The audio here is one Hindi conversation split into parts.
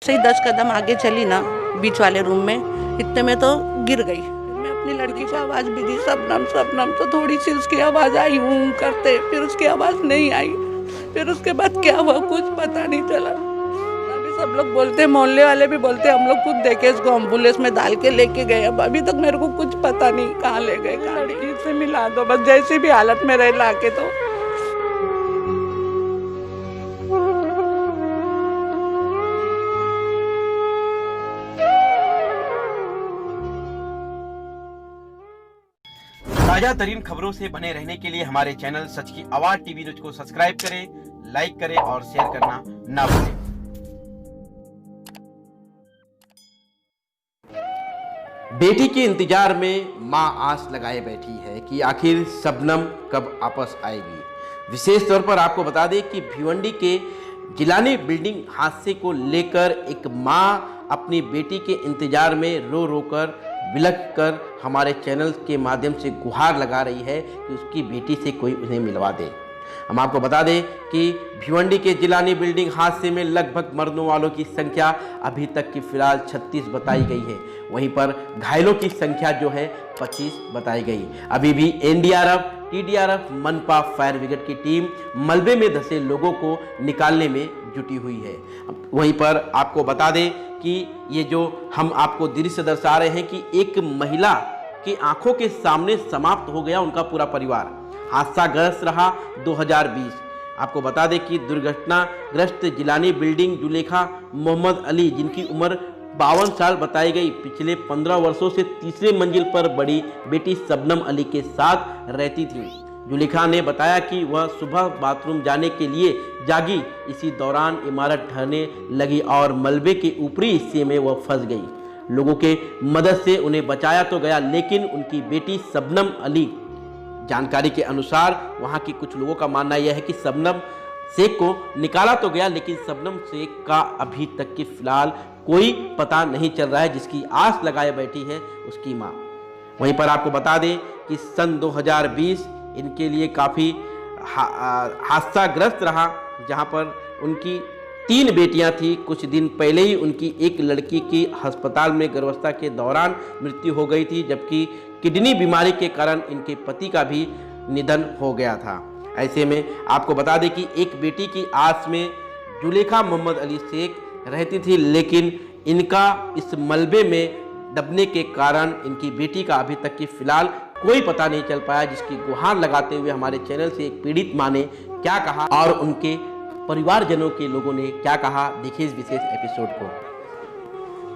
सही 10 कदम आगे चली ना बीच वाले रूम में, इतने में तो गिर गई। मैं अपनी लड़की को आवाज़ भी दी, शबनम शबनम, तो थोड़ी सी उसकी आवाज़ आई हूँ करते, फिर उसकी आवाज़ नहीं आई। फिर उसके बाद क्या हुआ कुछ पता नहीं चला। अभी सब लोग बोलते, मोहल्ले वाले भी बोलते, हम लोग खुद देखे इसको एम्बुलेंस में डाल के लेके गए। अब अभी तक मेरे को कुछ पता नहीं कहाँ ले गए। लड़की से मिला दो बस, जैसी भी हालत में रहे ला के। तो ताजा तरीन खबरों से बने रहने के लिए हमारे चैनल सच की आवाज टीवी न्यूज को सब्सक्राइब करें, लाइक करें और शेयर करना ना भूलें। बेटी के इंतजार में मां आस लगाए बैठी है कि आखिर शबनम कब वापस आएगी। विशेष तौर पर आपको बता दें कि भिवंडी के जिलानी बिल्डिंग हादसे को लेकर एक मां अपनी बेटी के इंतजार में रो रो कर बिलख कर हमारे चैनल के माध्यम से गुहार लगा रही है कि उसकी बेटी से कोई उन्हें मिलवा दे। हम आपको बता दें कि भिवंडी के जिलानी बिल्डिंग हादसे में लगभग मरने वालों की संख्या अभी तक की फिलहाल 36 बताई गई है। वहीं पर घायलों की संख्या जो है 25 बताई गई। अभी भी एनडीआरएफ, टीडीआरएफ, मनपा, फायर ब्रिगेड की टीम मलबे में धंसे लोगों को निकालने में जुटी हुई है। वहीं पर आपको बता दें कि ये जो हम आपको दृश्य दर्शा रहे हैं कि एक महिला की आंखों के सामने समाप्त हो गया उनका पूरा परिवार। हादसाग्रस्त रहा 2020। आपको बता दें कि दुर्घटनाग्रस्त जिलानी बिल्डिंग जुलेखा मोहम्मद अली, जिनकी उम्र 52 साल बताई गई, पिछले 15 वर्षों से तीसरे मंजिल पर बड़ी बेटी शबनम अली के साथ रहती थी। जुलेखा ने बताया कि वह सुबह बाथरूम जाने के लिए जागी, इसी दौरान इमारत ढहने लगी और मलबे के ऊपरी हिस्से में वह फंस गई। लोगों के मदद से उन्हें बचाया तो गया, लेकिन उनकी बेटी शबनम अली, जानकारी के अनुसार वहां के कुछ लोगों का मानना यह है कि शबनम शेख को निकाला तो गया, लेकिन शबनम शेख का अभी तक की फिलहाल कोई पता नहीं चल रहा है, जिसकी आस लगाए बैठी है उसकी मां। वहीं पर आपको बता दें कि सन 2020 इनके लिए काफ़ी हादसाग्रस्त रहा, जहां पर उनकी 3 बेटियां थी। कुछ दिन पहले ही उनकी एक लड़की की अस्पताल में गर्भावस्था के दौरान मृत्यु हो गई थी, जबकि किडनी बीमारी के कारण इनके पति का भी निधन हो गया था। ऐसे में आपको बता दें कि एक बेटी की आस में जुलेखा मोहम्मद अली शेख रहती थी, लेकिन इनका इस मलबे में दबने के कारण इनकी बेटी का अभी तक की फिलहाल कोई पता नहीं चल पाया, जिसकी गुहार लगाते हुए हमारे चैनल से एक पीड़ित मां ने क्या कहा और उनके परिवारजनों के लोगों ने क्या कहा, देखिए इस विशेष एपिसोड को।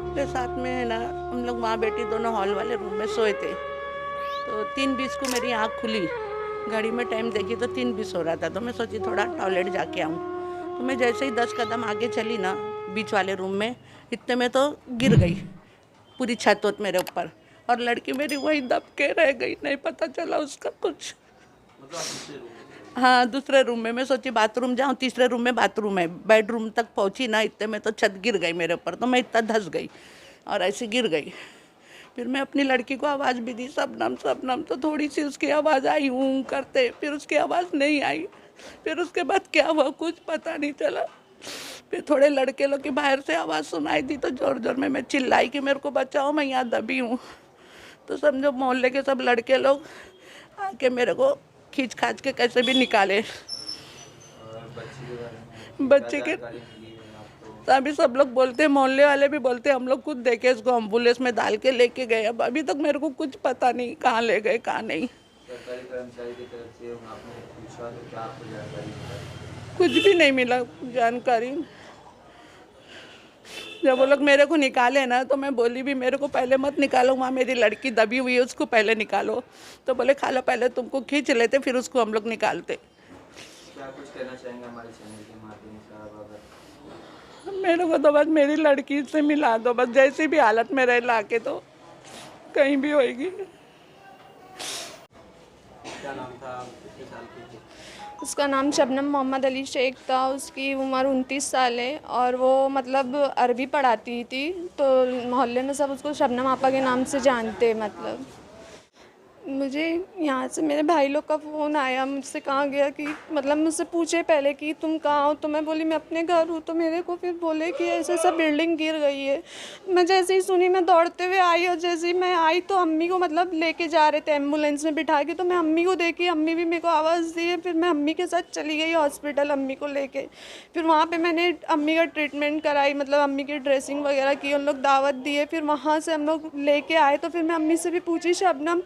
मेरे साथ में है ना, हम लोग माँ बेटी दोनों हॉल वाले रूम में सोए थे। तो 3:20 को मेरी आँख खुली, घड़ी में टाइम देखी तो 3:20 हो रहा था। तो मैं सोची थोड़ा टॉयलेट जाके आऊँ। तो मैं जैसे ही 10 कदम आगे चली ना बीच वाले रूम में, इतने में तो गिर गई पूरी छत वत मेरे ऊपर, और लड़की मेरी वही दब के रह गई, नहीं पता चला उसका कुछ। हाँ, दूसरे रूम में। मैं सोची बाथरूम जाऊँ, तीसरे रूम में बाथरूम है। बेडरूम तक पहुँची ना, इतने में तो छत गिर गई मेरे ऊपर। तो मैं इतना धंस गई और ऐसे गिर गई। फिर मैं अपनी लड़की को आवाज़ भी दी, शबनम शबनम, तो थोड़ी सी उसकी आवाज़ आई हूँ करते, फिर उसकी आवाज़ नहीं आई। फिर उसके बाद क्या हुआ कुछ पता नहीं चला। फिर थोड़े लड़के लोग की बाहर से आवाज़ सुनाई दी, तो ज़ोर ज़ोर में मैं चिल्लाई कि मेरे को बचाओ, मैं यहाँ दबी हूँ। तो समझो मोहल्ले के सब लड़के लोग आके मेरे को खींच खाच के कैसे भी निकाले। बच्चे के अभी सब लोग बोलते, मोहल्ले वाले भी बोलते, हम लोग खुद देखे इसको एम्बुलेंस में डाल के लेके गए। अब अभी तक मेरे को कुछ पता नहीं कहाँ ले गए कहाँ नहीं। सरकारी कर्मचारी की तरफ से आपने पूछा तो क्या आपको जानकारी मिला? कुछ भी नहीं मिला जानकारी। जब वो लोग मेरे को निकाले ना, तो मैं बोली भी मेरे को पहले मत निकालो, वहाँ मेरी लड़की दबी हुई है, उसको पहले निकालो। तो बोले खाला पहले तुमको खींच लेते, फिर उसको हम लोग निकालते। क्या कुछ कहना चाहेंगे हमारे चैनल के माध्यम से आप? अगर मेरे को तो बस मेरी लड़की से मिला दो बस, जैसी भी हालत में रहे ला के, तो कहीं भी होएगी। क्या नाम था, कितने साल की थी? उसका नाम शबनम मोहम्मद अली शेख था। उसकी उम्र 29 साल है और वो मतलब अरबी पढ़ाती थी, तो मोहल्ले में सब उसको शबनम आपा के नाम से जानते। मतलब मुझे यहाँ से मेरे भाई लोग का फ़ोन आया, मुझसे कहा गया कि मतलब मुझसे पूछे पहले कि तुम कहाँ हो, तो मैं बोली मैं अपने घर हूँ। तो मेरे को फिर बोले कि ऐसा ऐसा बिल्डिंग गिर गई है। मैं जैसे ही सुनी मैं दौड़ते हुए आई, और जैसे ही मैं आई तो अम्मी को मतलब लेके जा रहे थे एम्बुलेंस में बिठा के, तो मैं अम्मी को देखी, अम्मी भी मेरे को आवाज़ दी है। फिर मैं अम्मी के साथ चली गई हॉस्पिटल अम्मी को लेके। फिर वहाँ पर मैंने अम्मी का ट्रीटमेंट कराई, मतलब अम्मी की ड्रेसिंग वगैरह की, उन लोग दावत दिए। फिर वहाँ से हम लोग लेके आए तो फिर मैं अम्मी से भी पूछी शबनम,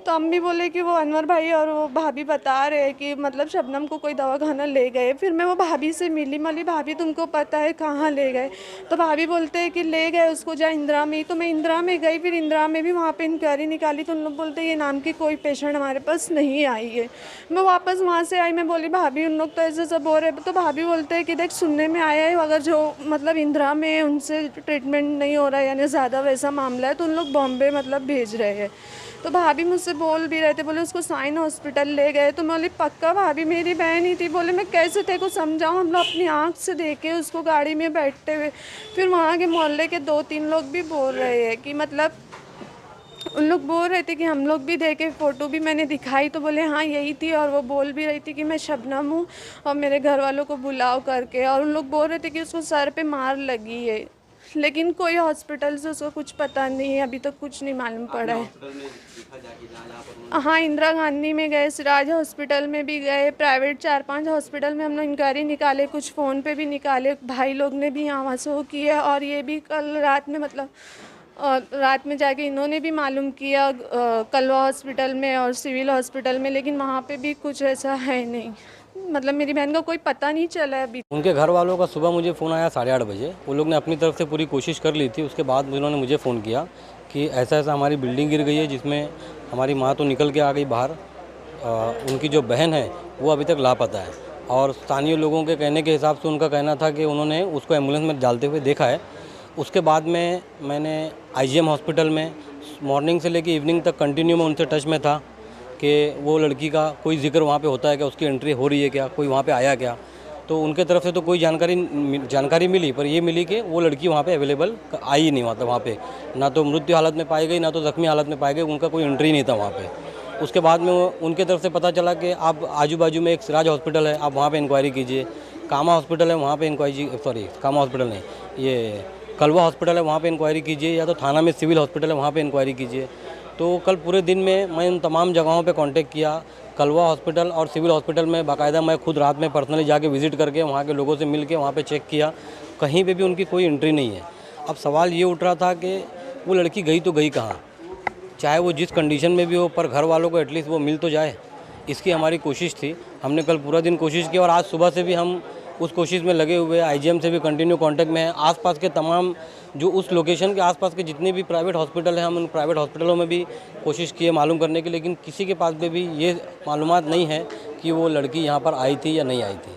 तो अम्मी बोले कि वो अनवर भाई और वो भाभी बता रहे हैं कि मतलब शबनम को कोई दवाखाना ले गए। फिर मैं वो भाभी से मिली, भाभी तुमको पता है कहाँ ले गए? तो भाभी बोलते हैं कि ले गए उसको जा इंदिरा में। तो मैं इंदिरा में गई, फिर इंदिरा में भी वहाँ पे इंक्वायरी निकाली तो उन लोग बोलते हैं ये नाम की कोई पेशेंट हमारे पास नहीं आई है। मैं वापस वहाँ से आई, मैं बोली भाभी उन लोग तो ऐसे सब हो रहे हैं। तो भाभी बोलते हैं कि देख सुनने में आया है अगर जो मतलब इंदिरा में उनसे ट्रीटमेंट नहीं हो रहा है यानी ज़्यादा वैसा मामला है तो उन लोग बॉम्बे मतलब भेज रहे हैं। तो भाभी मुझसे बोल भी रहे थे, बोले उसको साइन हॉस्पिटल ले गए। तो मैं बोली पक्का भाभी मेरी बहन ही थी। बोले मैं कैसे तेरे को समझाऊँ, हम लोग अपनी आँख से देखे उसको गाड़ी में बैठते हुए। फिर वहाँ के मोहल्ले के 2-3 लोग भी बोल रहे हैं कि मतलब उन लोग बोल रहे थे कि हम लोग भी देखे, फ़ोटो भी मैंने दिखाई तो बोले हाँ यही थी। और वो बोल भी रही थी कि मैं शबनम हूँ और मेरे घर वालों को बुलाओ करके। और उन लोग बोल रहे थे कि उसको सर पे मार लगी है, लेकिन कोई हॉस्पिटल से उसको कुछ पता नहीं है, अभी तक कुछ नहीं मालूम पड़ा है। हाँ इंदिरा गांधी में गए, सिराज हॉस्पिटल में भी गए, प्राइवेट 4-5 हॉस्पिटल में हम लोग इंक्वायरी निकाले, कुछ फ़ोन पे भी निकाले, भाई लोग ने भी यहाँ से वो किया। और ये भी कल रात में मतलब रात में जाके इन्होंने भी मालूम किया कलवा हॉस्पिटल में और सिविल हॉस्पिटल में, लेकिन वहाँ पे भी कुछ ऐसा है नहीं। मतलब मेरी बहन का कोई पता नहीं चला है अभी। उनके घर वालों का सुबह मुझे फ़ोन आया 8:30 बजे। वो लोग ने अपनी तरफ से पूरी कोशिश कर ली थी। उसके बाद उन्होंने मुझे फ़ोन किया कि ऐसा ऐसा हमारी बिल्डिंग गिर गई है जिसमें हमारी माँ तो निकल के आ गई बाहर, उनकी जो बहन है वो अभी तक लापता है। और स्थानीय लोगों के कहने के हिसाब से उनका कहना था कि उन्होंने उसको एम्बुलेंस में डालते हुए देखा है। उसके बाद में मैंने IGM हॉस्पिटल में मॉर्निंग से लेकर इवनिंग तक कंटिन्यू में उनसे टच में था कि वो लड़की का कोई जिक्र वहाँ पे होता है क्या, उसकी एंट्री हो रही है क्या, कोई वहाँ पे आया क्या। तो उनके तरफ से तो कोई जानकारी मिली, पर ये मिली कि वो लड़की वहाँ पे अवेलेबल आई ही नहीं। मतलब वहाँ पे ना तो मृत्यु हालत में पाई गई ना तो ज़ख्मी हालत में पाई गई, उनका कोई एंट्री नहीं था वहाँ पे। उसके बाद में उनके तरफ से पता चला कि आप आजू बाजू में एक सिराज हॉस्पिटल है, आप वहाँ पर इंक्वायरी कीजिए। कामा हॉस्पिटल है वहाँ पर कामा हॉस्पिटल नहीं, ये कलवा हॉस्पिटल है वहाँ पे इंक्वायरी कीजिए, या तो थाना में सिविल हॉस्पिटल है वहाँ पे इंक्वायरी कीजिए। तो कल पूरे दिन में मैं उन तमाम जगहों पे कांटेक्ट किया। कलवा हॉस्पिटल और सिविल हॉस्पिटल में बाकायदा मैं खुद रात में पर्सनली जाके विज़िट करके वहाँ के लोगों से मिल के वहाँ पे चेक किया, कहीं पे भी उनकी कोई एंट्री नहीं है। अब सवाल ये उठ रहा था कि वो लड़की गई तो गई कहाँ, चाहे वो जिस कंडीशन में भी हो, पर घर वालों को एटलीस्ट वो मिल तो जाए, इसकी हमारी कोशिश थी। हमने कल पूरा दिन कोशिश की और आज सुबह से भी हम उस कोशिश में लगे हुए। IGM से भी कंटिन्यू कांटेक्ट में है। आसपास के तमाम जो उस लोकेशन के आसपास के जितने भी प्राइवेट हॉस्पिटल हैं, हम उन प्राइवेट हॉस्पिटलों में भी कोशिश किए मालूम करने की, लेकिन किसी के पास में भी ये मालूमात नहीं है कि वो लड़की यहाँ पर आई थी या नहीं आई थी।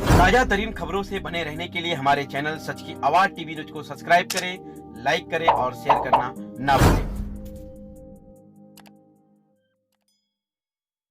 ताजा तरीन खबरों से बने रहने के लिए हमारे चैनल सच की आवाज़ TV न्यूज़ को सब्सक्राइब करें, लाइक करें और शेयर करना ना भूलें।